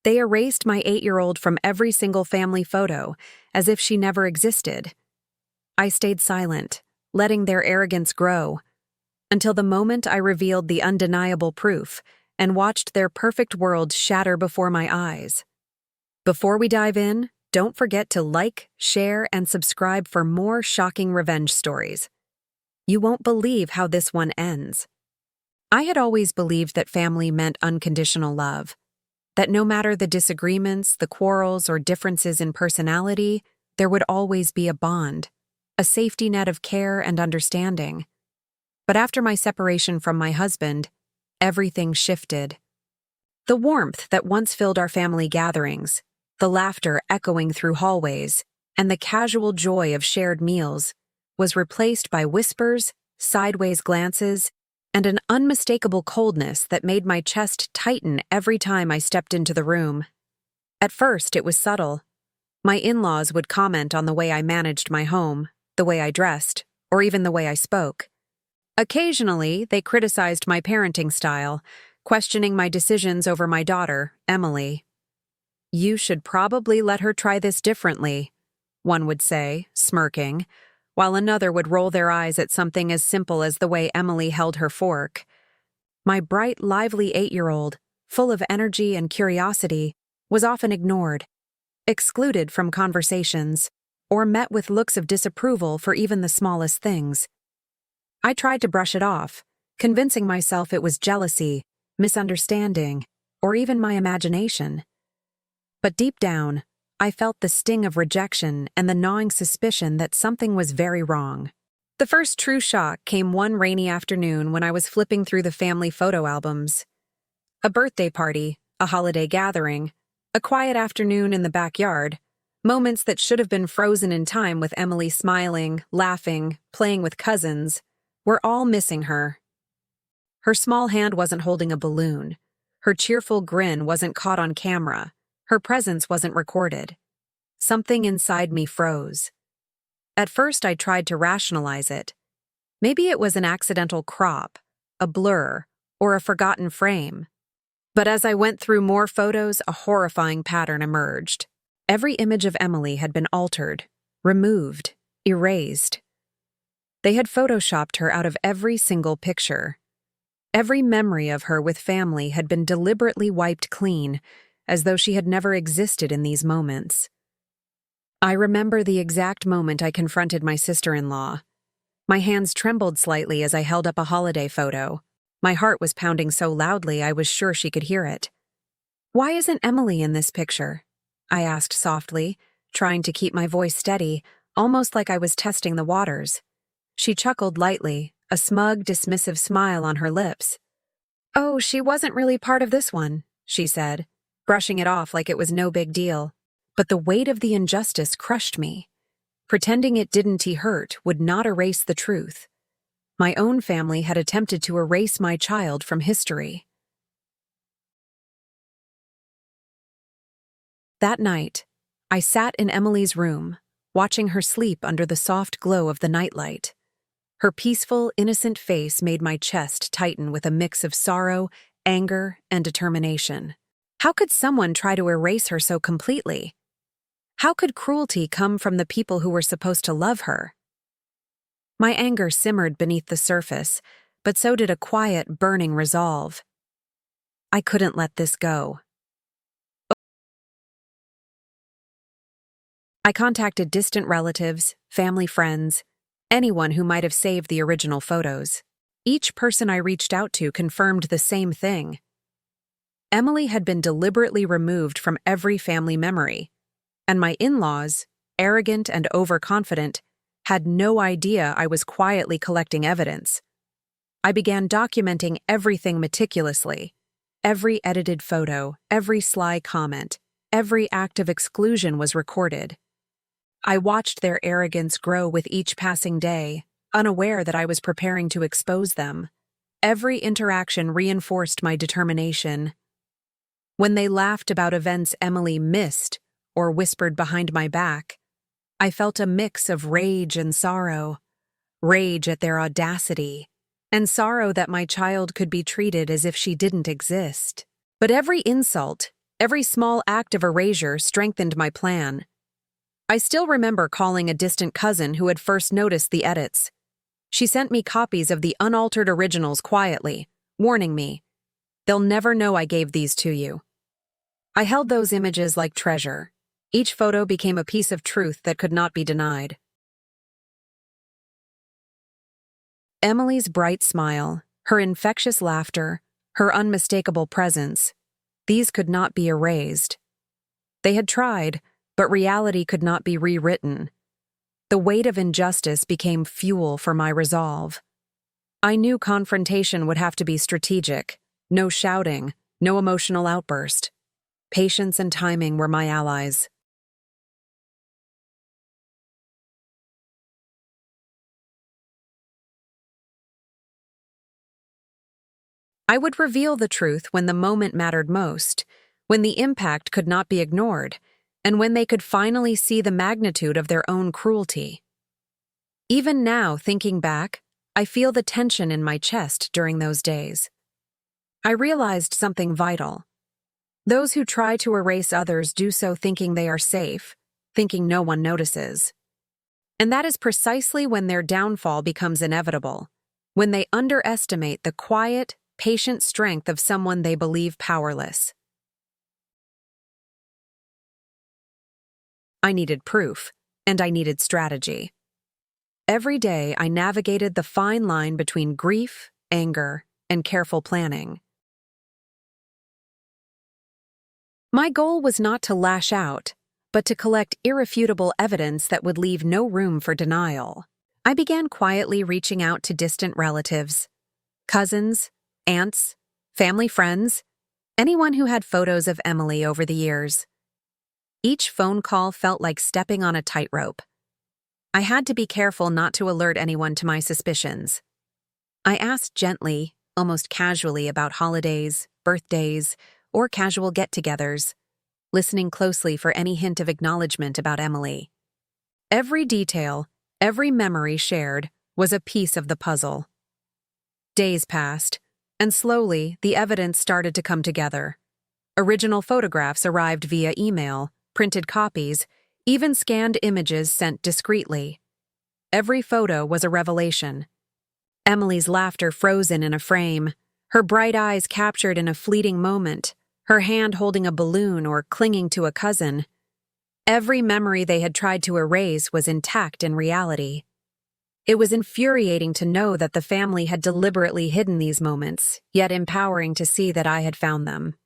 They erased my 8-year-old from every single family photo, as if she never existed. I stayed silent, letting their arrogance grow, until the moment I revealed the undeniable proof and watched their perfect world shatter before my eyes. Before we dive in, don't forget to like, share, and subscribe for more shocking revenge stories. You won't believe how this one ends. I had always believed that family meant unconditional love, that no matter the disagreements, the quarrels, or differences in personality, there would always be a bond, a safety net of care and understanding. But after my separation from my husband, everything shifted. The warmth that once filled our family gatherings, the laughter echoing through hallways, and the casual joy of shared meals was replaced by whispers, sideways glances, and an unmistakable coldness that made my chest tighten every time I stepped into the room. At first, it was subtle. My in-laws would comment on the way I managed my home, the way I dressed, or even the way I spoke. Occasionally, they criticized my parenting style, questioning my decisions over my daughter, Emily. "You should probably let her try this differently," one would say, smirking, while another would roll their eyes at something as simple as the way Emily held her fork. My bright, lively 8-year-old, full of energy and curiosity, was often ignored, excluded from conversations, or met with looks of disapproval for even the smallest things. I tried to brush it off, convincing myself it was jealousy, misunderstanding, or even my imagination. But deep down, I felt the sting of rejection and the gnawing suspicion that something was very wrong. The first true shock came one rainy afternoon when I was flipping through the family photo albums. A birthday party, a holiday gathering, a quiet afternoon in the backyard, moments that should have been frozen in time with Emily smiling, laughing, playing with cousins, were all missing her. Her small hand wasn't holding a balloon. Her cheerful grin wasn't caught on camera. Her presence wasn't recorded. Something inside me froze. At first, I tried to rationalize it. Maybe it was an accidental crop, a blur, or a forgotten frame. But as I went through more photos, a horrifying pattern emerged. Every image of Emily had been altered, removed, erased. They had photoshopped her out of every single picture. Every memory of her with family had been deliberately wiped clean, as though she had never existed in these moments. I remember the exact moment I confronted my sister-in-law. My hands trembled slightly as I held up a holiday photo. My heart was pounding so loudly I was sure she could hear it. "Why isn't Emily in this picture?" I asked softly, trying to keep my voice steady, almost like I was testing the waters. She chuckled lightly, a smug, dismissive smile on her lips. "Oh, she wasn't really part of this one," she said, brushing it off like it was no big deal. But the weight of the injustice crushed me. Pretending it didn't hurt would not erase the truth. My own family had attempted to erase my child from history. That night, I sat in Emily's room, watching her sleep under the soft glow of the nightlight. Her peaceful, innocent face made my chest tighten with a mix of sorrow, anger, and determination. How could someone try to erase her so completely? How could cruelty come from the people who were supposed to love her? My anger simmered beneath the surface, but so did a quiet, burning resolve. I couldn't let this go. I contacted distant relatives, family friends, anyone who might have saved the original photos. Each person I reached out to confirmed the same thing. Emily had been deliberately removed from every family memory, and my in-laws, arrogant and overconfident, had no idea I was quietly collecting evidence. I began documenting everything meticulously. Every edited photo, every sly comment, every act of exclusion was recorded. I watched their arrogance grow with each passing day, unaware that I was preparing to expose them. Every interaction reinforced my determination. When they laughed about events Emily missed or whispered behind my back, I felt a mix of rage and sorrow. Rage at their audacity, and sorrow that my child could be treated as if she didn't exist. But every insult, Every small act of erasure strengthened my plan. I still remember calling a distant cousin who had first noticed the edits. She sent me copies of the unaltered originals quietly, warning me, "They'll never know I gave these to you." I held those images like treasure. Each photo became a piece of truth that could not be denied. Emily's bright smile, her infectious laughter, her unmistakable presence, these could not be erased. They had tried, but reality could not be rewritten. The weight of injustice became fuel for my resolve. I knew confrontation would have to be strategic, no shouting, no emotional outburst. Patience and timing were my allies. I would reveal the truth when the moment mattered most, when the impact could not be ignored, and when they could finally see the magnitude of their own cruelty. Even now, thinking back, I feel the tension in my chest during those days. I realized something vital. Those who try to erase others do so thinking they are safe, thinking no one notices. And that is precisely when their downfall becomes inevitable, when they underestimate the quiet, patient strength of someone they believe powerless. I needed proof, and I needed strategy. Every day I navigated the fine line between grief, anger, and careful planning. My goal was not to lash out, but to collect irrefutable evidence that would leave no room for denial. I began quietly reaching out to distant relatives, cousins, aunts, family friends, anyone who had photos of Emily over the years. Each phone call felt like stepping on a tightrope. I had to be careful not to alert anyone to my suspicions. I asked gently, almost casually, about holidays, birthdays, or casual get-togethers, listening closely for any hint of acknowledgement about Emily. Every detail, every memory shared, was a piece of the puzzle. Days passed, and slowly the evidence started to come together. Original photographs arrived via email, printed copies, even scanned images sent discreetly. Every photo was a revelation. Emily's laughter frozen in a frame, her bright eyes captured in a fleeting moment, her hand holding a balloon or clinging to a cousin. Every memory they had tried to erase was intact in reality. It was infuriating to know that the family had deliberately hidden these moments, yet empowering to see that I had found them.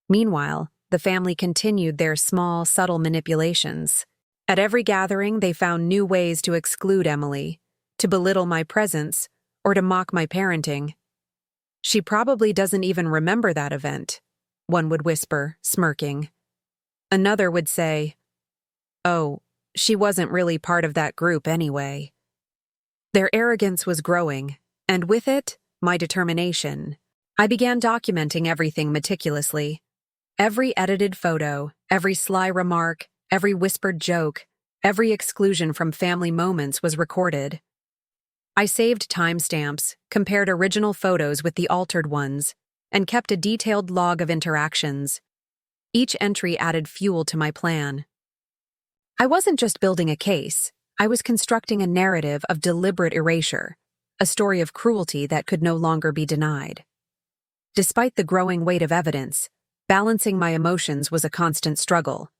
Meanwhile, the family continued their small, subtle manipulations. At every gathering, they found new ways to exclude Emily, to belittle my presence, or to mock my parenting. "She probably doesn't even remember that event," one would whisper, smirking. Another would say, "Oh, she wasn't really part of that group anyway." Their arrogance was growing, and with it, my determination. I began documenting everything meticulously. Every edited photo, every sly remark, every whispered joke, every exclusion from family moments was recorded. I saved timestamps, compared original photos with the altered ones, and kept a detailed log of interactions. Each entry added fuel to my plan. I wasn't just building a case, I was constructing a narrative of deliberate erasure, a story of cruelty that could no longer be denied. Despite the growing weight of evidence, balancing my emotions was a constant struggle.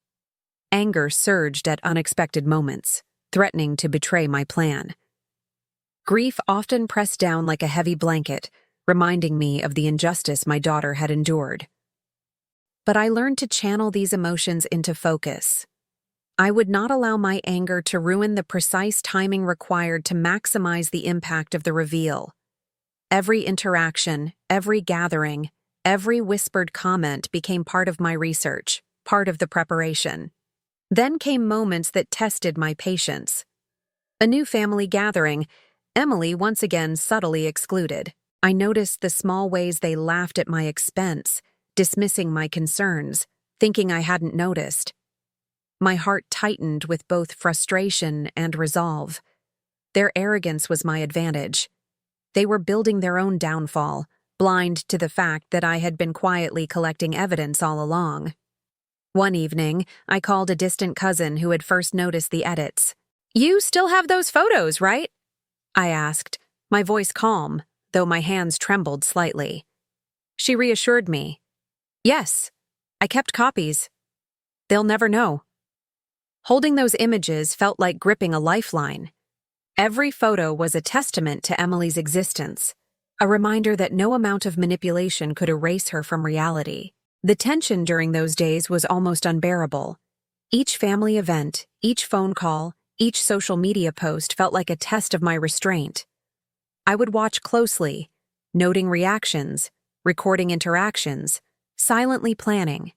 Anger surged at unexpected moments, threatening to betray my plan. Grief often pressed down like a heavy blanket, reminding me of the injustice my daughter had endured. But I learned to channel these emotions into focus. I would not allow my anger to ruin the precise timing required to maximize the impact of the reveal. Every interaction, every gathering, every whispered comment became part of my research, part of the preparation. Then came moments that tested my patience. A new family gathering, Emily once again subtly excluded. I noticed the small ways they laughed at my expense, dismissing my concerns, thinking I hadn't noticed. My heart tightened with both frustration and resolve. Their arrogance was my advantage. They were building their own downfall, blind to the fact that I had been quietly collecting evidence all along. One evening, I called a distant cousin who had first noticed the edits. "You still have those photos, right?" I asked, my voice calm, though my hands trembled slightly. She reassured me. "Yes, I kept copies. They'll never know." Holding those images felt like gripping a lifeline. Every photo was a testament to Emily's existence, a reminder that no amount of manipulation could erase her from reality. The tension during those days was almost unbearable. Each family event, each phone call, each social media post felt like a test of my restraint. I would watch closely, noting reactions, recording interactions, silently planning.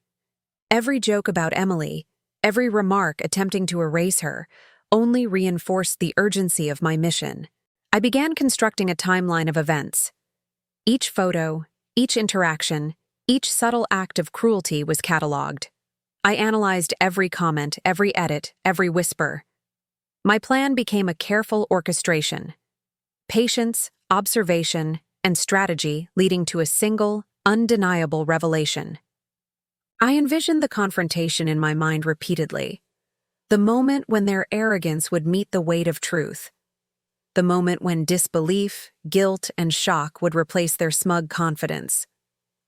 Every joke about Emily, every remark attempting to erase her, only reinforced the urgency of my mission. I began constructing a timeline of events. Each photo, each interaction, each subtle act of cruelty was catalogued. I analyzed every comment, every edit, every whisper. My plan became a careful orchestration. Patience, observation, and strategy leading to a single, undeniable revelation. I envisioned the confrontation in my mind repeatedly. The moment when their arrogance would meet the weight of truth. The moment when disbelief, guilt, and shock would replace their smug confidence.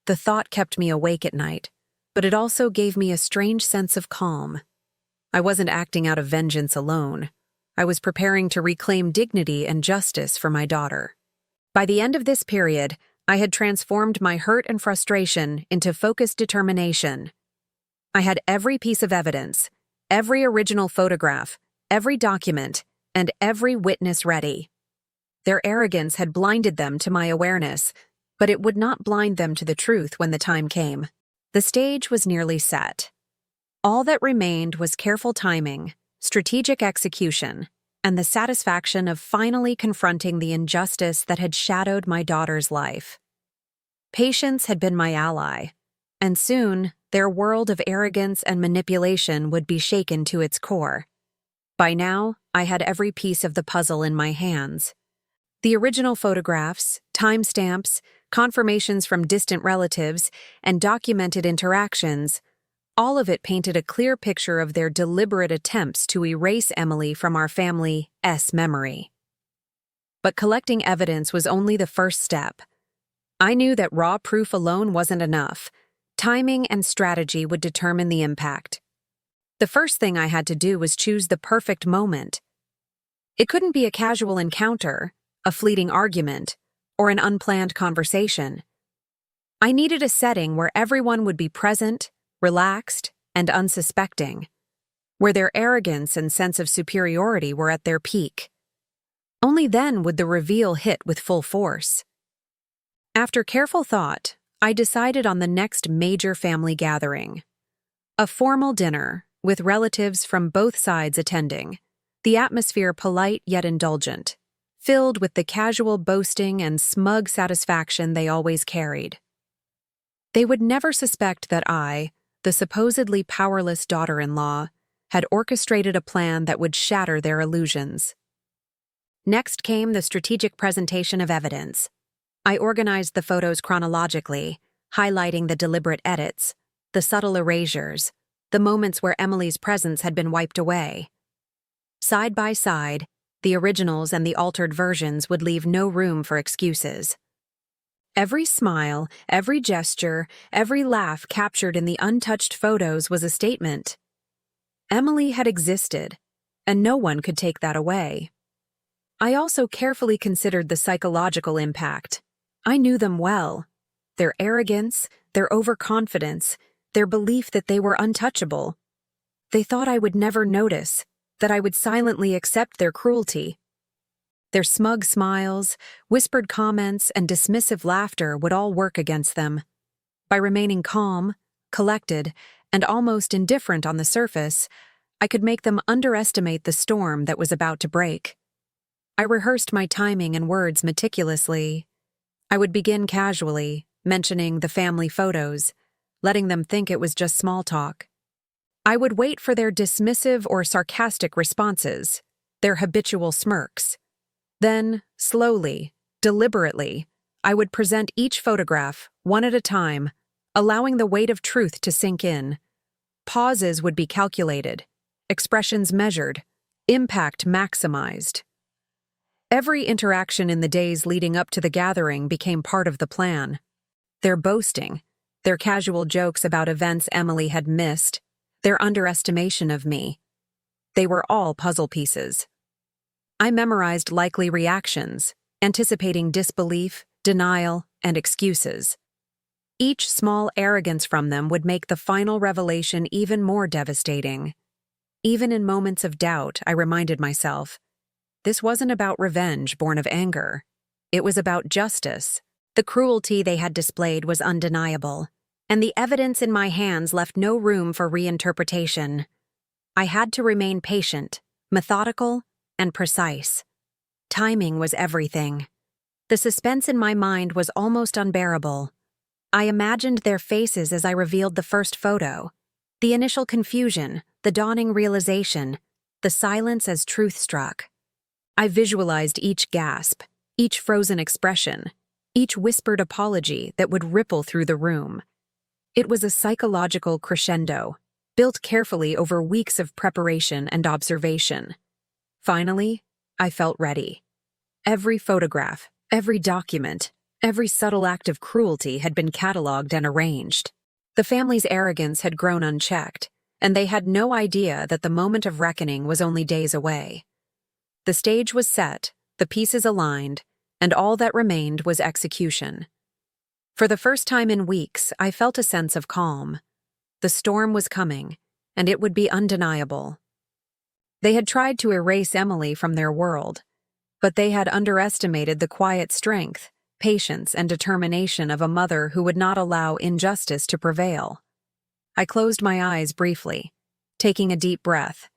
The thought kept me awake at night, but it also gave me a strange sense of calm. I wasn't acting out of vengeance alone. I was preparing to reclaim dignity and justice for my daughter. By the end of this period, I had transformed my hurt and frustration into focused determination. I had every piece of evidence, every original photograph, every document, and every witness ready. Their arrogance had blinded them to my awareness, but it would not blind them to the truth when the time came. The stage was nearly set. All that remained was careful timing, strategic execution, and the satisfaction of finally confronting the injustice that had shadowed my daughter's life. Patience had been my ally, and soon their world of arrogance and manipulation would be shaken to its core. By now, I had every piece of the puzzle in my hands. The original photographs, timestamps, confirmations from distant relatives, and documented interactions, all of it painted a clear picture of their deliberate attempts to erase Emily from our family's memory. But collecting evidence was only the first step. I knew that raw proof alone wasn't enough. Timing and strategy would determine the impact. The first thing I had to do was choose the perfect moment. It couldn't be a casual encounter, a fleeting argument, or an unplanned conversation. I needed a setting where everyone would be present, relaxed, and unsuspecting, where their arrogance and sense of superiority were at their peak. Only then would the reveal hit with full force. After careful thought, I decided on the next major family gathering. A formal dinner, with relatives from both sides attending, the atmosphere polite yet indulgent, filled with the casual boasting and smug satisfaction they always carried. They would never suspect that I, the supposedly powerless daughter-in-law, had orchestrated a plan that would shatter their illusions. Next came the strategic presentation of evidence. I organized the photos chronologically, highlighting the deliberate edits, the subtle erasures, the moments where Emily's presence had been wiped away. Side by side, the originals and the altered versions would leave no room for excuses. Every smile, every gesture, every laugh captured in the untouched photos was a statement. Emily had existed, and no one could take that away. I also carefully considered the psychological impact. I knew them well. Their arrogance, their overconfidence, their belief that they were untouchable. They thought I would never notice, that I would silently accept their cruelty. Their smug smiles, whispered comments, and dismissive laughter would all work against them. By remaining calm, collected, and almost indifferent on the surface, I could make them underestimate the storm that was about to break. I rehearsed my timing and words meticulously. I would begin casually, mentioning the family photos, letting them think it was just small talk. I would wait for their dismissive or sarcastic responses, their habitual smirks. Then, slowly, deliberately, I would present each photograph, one at a time, allowing the weight of truth to sink in. Pauses would be calculated, expressions measured, impact maximized. Every interaction in the days leading up to the gathering became part of the plan. Their boasting, their casual jokes about events Emily had missed, their underestimation of me. They were all puzzle pieces. I memorized likely reactions, anticipating disbelief, denial, and excuses. Each small arrogance from them would make the final revelation even more devastating. Even in moments of doubt, I reminded myself, this wasn't about revenge born of anger. It was about justice. The cruelty they had displayed was undeniable, and the evidence in my hands left no room for reinterpretation. I had to remain patient, methodical, and precise. Timing was everything. The suspense in my mind was almost unbearable. I imagined their faces as I revealed the first photo. The initial confusion, the dawning realization, the silence as truth struck. I visualized each gasp, each frozen expression, each whispered apology that would ripple through the room. It was a psychological crescendo, built carefully over weeks of preparation and observation. Finally, I felt ready. Every photograph, every document, every subtle act of cruelty had been catalogued and arranged. The family's arrogance had grown unchecked, and they had no idea that the moment of reckoning was only days away. The stage was set, the pieces aligned, and all that remained was execution. For the first time in weeks, I felt a sense of calm. The storm was coming, and it would be undeniable. They had tried to erase Emily from their world, but they had underestimated the quiet strength, patience, and determination of a mother who would not allow injustice to prevail. I closed my eyes briefly, taking a deep breath,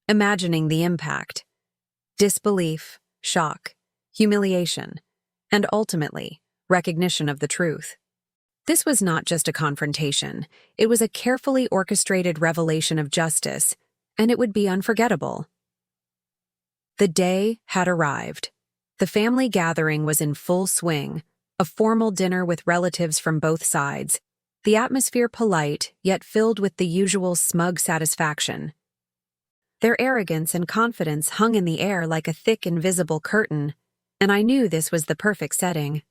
imagining the impact. Disbelief, shock, humiliation, and ultimately, recognition of the truth. This was not just a confrontation, it was a carefully orchestrated revelation of justice, and it would be unforgettable. The day had arrived. The family gathering was in full swing, a formal dinner with relatives from both sides, the atmosphere polite yet filled with the usual smug satisfaction. Their arrogance and confidence hung in the air like a thick invisible curtain, and I knew this was the perfect setting.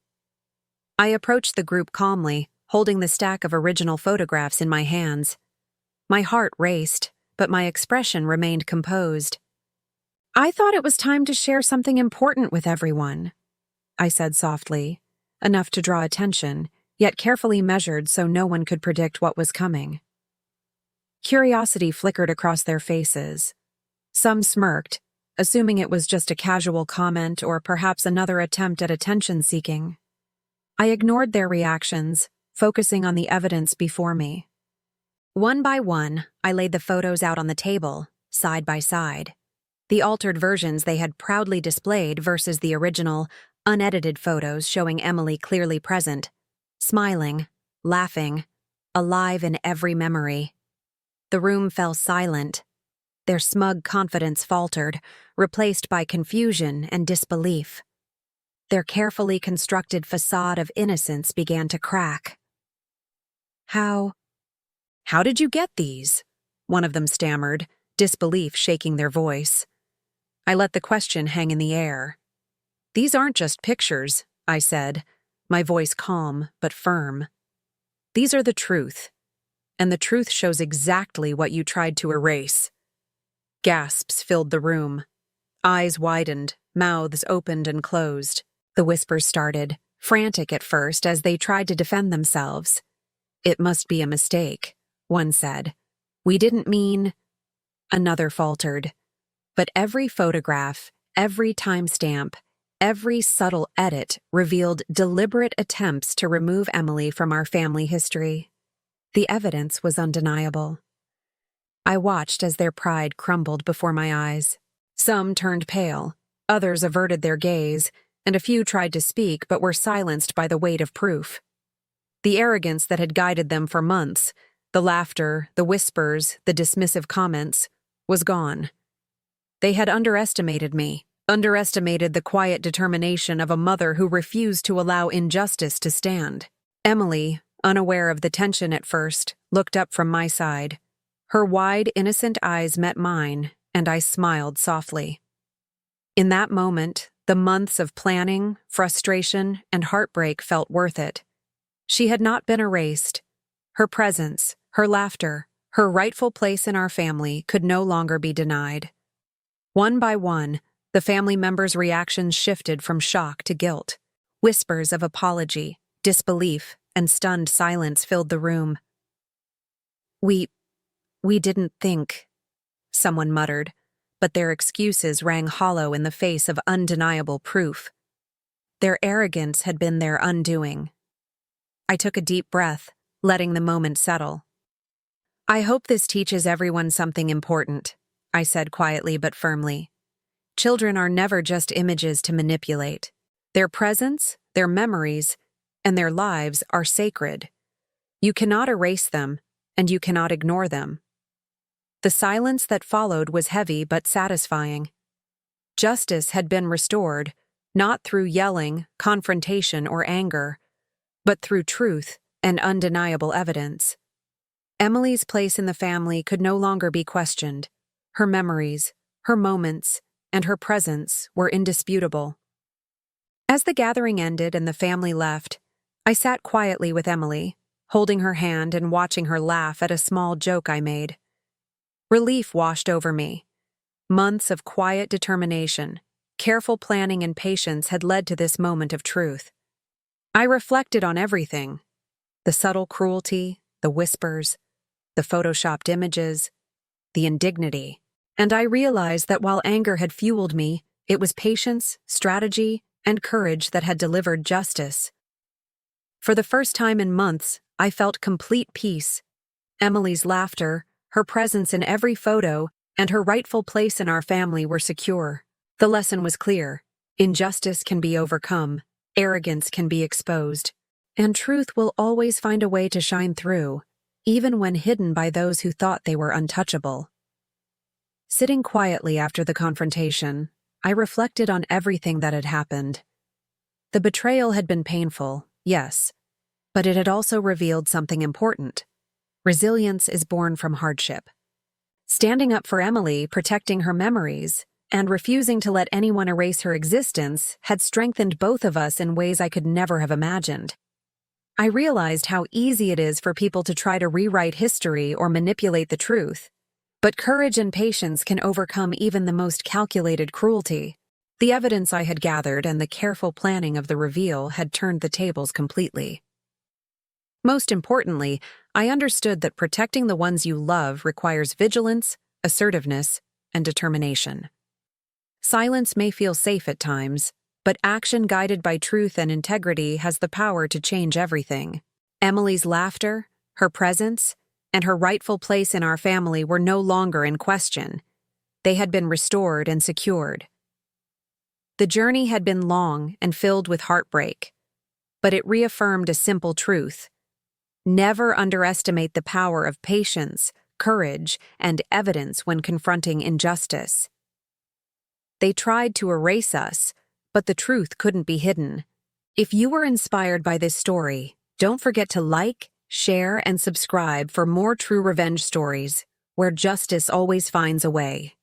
I approached the group calmly, holding the stack of original photographs in my hands. My heart raced, but my expression remained composed. I thought it was time to share something important with everyone, I said softly, enough to draw attention, yet carefully measured so no one could predict what was coming. Curiosity flickered across their faces. Some smirked, assuming it was just a casual comment or perhaps another attempt at attention-seeking. I ignored their reactions, focusing on the evidence before me. One by one, I laid the photos out on the table, side by side. The altered versions they had proudly displayed versus the original, unedited photos showing Emily clearly present, smiling, laughing, alive in every memory. The room fell silent. Their smug confidence faltered, replaced by confusion and disbelief. Their carefully constructed facade of innocence began to crack. How did you get these? One of them stammered, disbelief shaking their voice. I let the question hang in the air. These aren't just pictures, I said, my voice calm but firm. These are the truth, and the truth shows exactly what you tried to erase. Gasps filled the room. Eyes widened, mouths opened and closed. The whispers started, frantic at first as they tried to defend themselves. It must be a mistake, one said. We didn't mean... Another faltered. But every photograph, every timestamp, every subtle edit revealed deliberate attempts to remove Emily from our family history. The evidence was undeniable. I watched as their pride crumbled before my eyes. Some turned pale, others averted their gaze, and a few tried to speak but were silenced by the weight of proof. The arrogance that had guided them for months, the laughter, the whispers, the dismissive comments, was gone. They had underestimated me, underestimated the quiet determination of a mother who refused to allow injustice to stand. Emily, unaware of the tension at first, looked up from my side. Her wide, innocent eyes met mine, and I smiled softly. In that moment, the months of planning, frustration, and heartbreak felt worth it. She had not been erased. Her presence, her laughter, her rightful place in our family could no longer be denied. One by one, the family members' reactions shifted from shock to guilt. Whispers of apology, disbelief, and stunned silence filled the room. We didn't think," someone muttered, but their excuses rang hollow in the face of undeniable proof. Their arrogance had been their undoing. I took a deep breath, letting the moment settle. "I hope this teaches everyone something important," I said quietly but firmly. "Children are never just images to manipulate. Their presence, their memories, and their lives are sacred. You cannot erase them, and you cannot ignore them." The silence that followed was heavy but satisfying. Justice had been restored, not through yelling, confrontation, or anger, but through truth and undeniable evidence. Emily's place in the family could no longer be questioned. Her memories, her moments, and her presence were indisputable. As the gathering ended and the family left, I sat quietly with Emily, holding her hand and watching her laugh at a small joke I made. Relief washed over me. Months of quiet determination, careful planning, and patience had led to this moment of truth. I reflected on everything: the subtle cruelty, the whispers, the photoshopped images, the indignity, and I realized that while anger had fueled me, it was patience, strategy, and courage that had delivered justice. For the first time in months, I felt complete peace. Emily's laughter, her presence in every photo, and her rightful place in our family were secure. The lesson was clear: injustice can be overcome, arrogance can be exposed, and truth will always find a way to shine through, even when hidden by those who thought they were untouchable. Sitting quietly after the confrontation, I reflected on everything that had happened. The betrayal had been painful, yes, but it had also revealed something important. Resilience is born from hardship. Standing up for Emily, protecting her memories, and refusing to let anyone erase her existence had strengthened both of us in ways I could never have imagined. I realized how easy it is for people to try to rewrite history or manipulate the truth, but courage and patience can overcome even the most calculated cruelty. The evidence I had gathered and the careful planning of the reveal had turned the tables completely. Most importantly, I understood that protecting the ones you love requires vigilance, assertiveness, and determination. Silence may feel safe at times, but action guided by truth and integrity has the power to change everything. Emily's laughter, her presence, and her rightful place in our family were no longer in question. They had been restored and secured. The journey had been long and filled with heartbreak, but it reaffirmed a simple truth: never underestimate the power of patience, courage, and evidence when confronting injustice. They tried to erase us, but the truth couldn't be hidden. If you were inspired by this story, don't forget to like, share, and subscribe for more true revenge stories, where justice always finds a way.